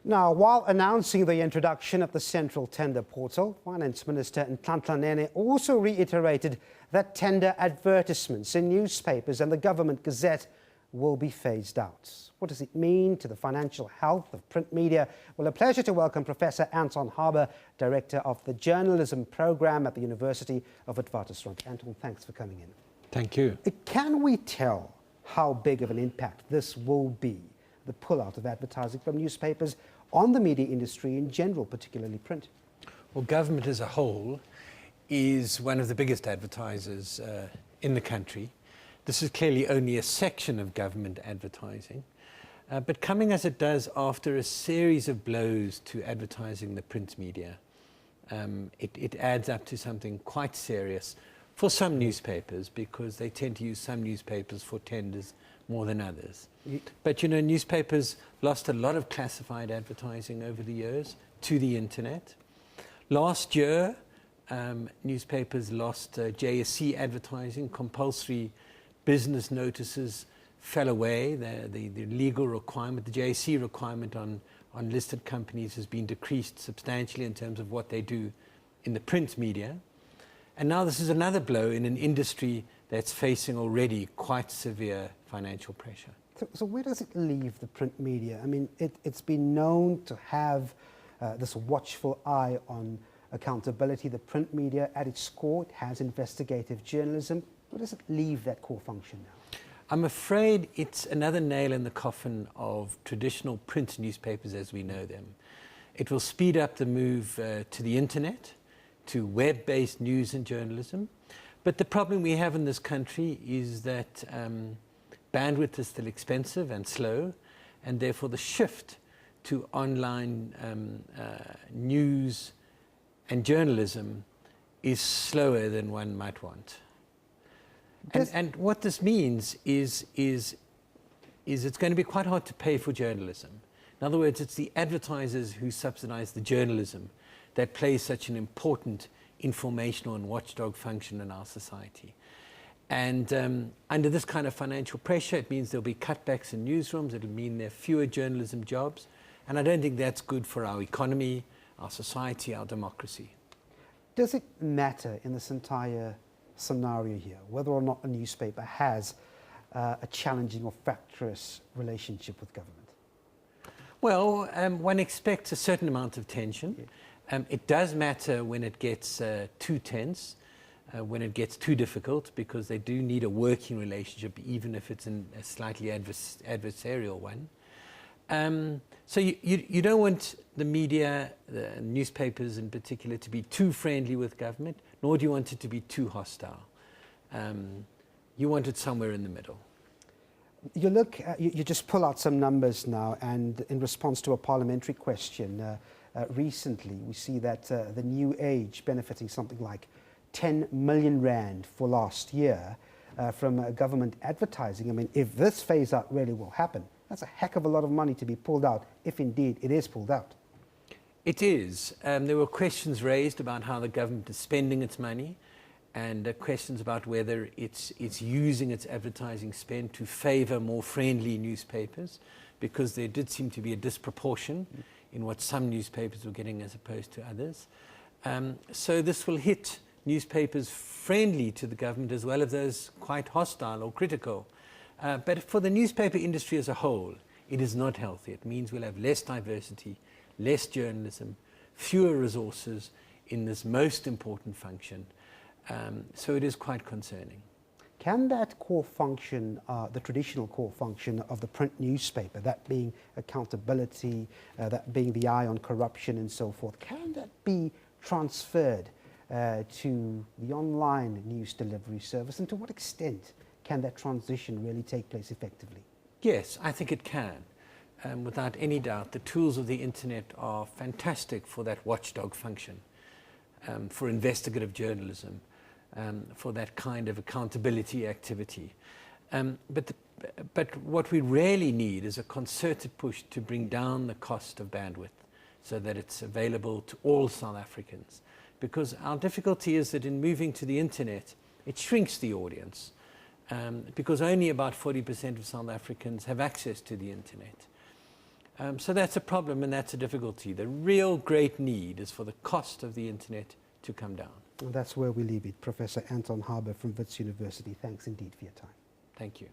Now, while announcing the introduction of the Central Tender Portal, Finance Minister Nhlanhla Nene also reiterated that tender advertisements in newspapers and the government gazette will be phased out. What does it mean to the financial health of print media? Well, a pleasure to welcome Professor Anton Harber, Director of the Journalism Program at the University of Witwatersrand. Anton, thanks for coming in. Thank you. Can we tell how big of an impact this will be, the pullout of advertising from newspapers, on the media industry in general, particularly print? Well, government as a whole is one of the biggest advertisers in the country. This is clearly only a section of government advertising, but coming as it does after a series of blows to advertising the print media, it adds up to something quite serious for some newspapers, because they tend to use some newspapers for tenders more than others. But you know, newspapers lost a lot of classified advertising over the years to the internet. Last year, newspapers lost JSC advertising. Compulsory business notices fell away. The legal requirement, the JSC requirement on listed companies has been decreased substantially in terms of what they do in the print media. And now this is another blow in an industry that's facing already quite severe financial pressure. So where does it leave the print media? I mean, it's been known to have this watchful eye on accountability. The print media, at its core, it has investigative journalism. Where does it leave that core function now? I'm afraid it's another nail in the coffin of traditional print newspapers as we know them. It will speed up the move to the internet, to web-based news and journalism. But the problem we have in this country is that bandwidth is still expensive and slow, and therefore the shift to online news and journalism is slower than one might want. And what this means is it's going to be quite hard to pay for journalism. In other words, it's the advertisers who subsidize the journalism that plays such an important informational and watchdog function in our society. And under this kind of financial pressure, it means there'll be cutbacks in newsrooms. It'll mean there are fewer journalism jobs. And I don't think that's good for our economy, our society, our democracy. Does it matter in this entire scenario here whether or not a newspaper has a challenging or fractious relationship with government? Well, one expects a certain amount of tension. Yeah. It does matter when it gets too tense, when it gets too difficult, because they do need a working relationship, even if it's a slightly adversarial one. So you don't want the media, the newspapers in particular, to be too friendly with government, nor do you want it to be too hostile. You want it somewhere in the middle. You look, you just pull out some numbers now, and in response to a parliamentary question, recently, we see that the New Age benefiting something like 10 million rand for last year from government advertising. I mean, if this phase out really will happen, that's a heck of a lot of money to be pulled out, if indeed it is pulled out. It is. There were questions raised about how the government is spending its money, and questions about whether it's using its advertising spend to favor more friendly newspapers, because there did seem to be a disproportion in what some newspapers were getting as opposed to others. So this will hit newspapers friendly to the government as well as those quite hostile or critical. But for the newspaper industry as a whole, it is not healthy. It means we'll have less diversity, less journalism, fewer resources in this most important function. So it is quite concerning. Can that core function, the traditional core function of the print newspaper, that being accountability, that being the eye on corruption and so forth, can that be transferred to the online news delivery service? And to what extent can that transition really take place effectively? Yes, I think it can. Without any doubt, the tools of the internet are fantastic for that watchdog function, for investigative journalism, for that kind of accountability activity. But what we really need is a concerted push to bring down the cost of bandwidth so that it's available to all South Africans. Because our difficulty is that in moving to the internet, it shrinks the audience, because only about 40% of South Africans have access to the internet. So that's a problem and that's a difficulty. The real great need is for the cost of the internet to come down. And that's where we leave it. Professor Anton Harber from Wits University, thanks indeed for your time. Thank you.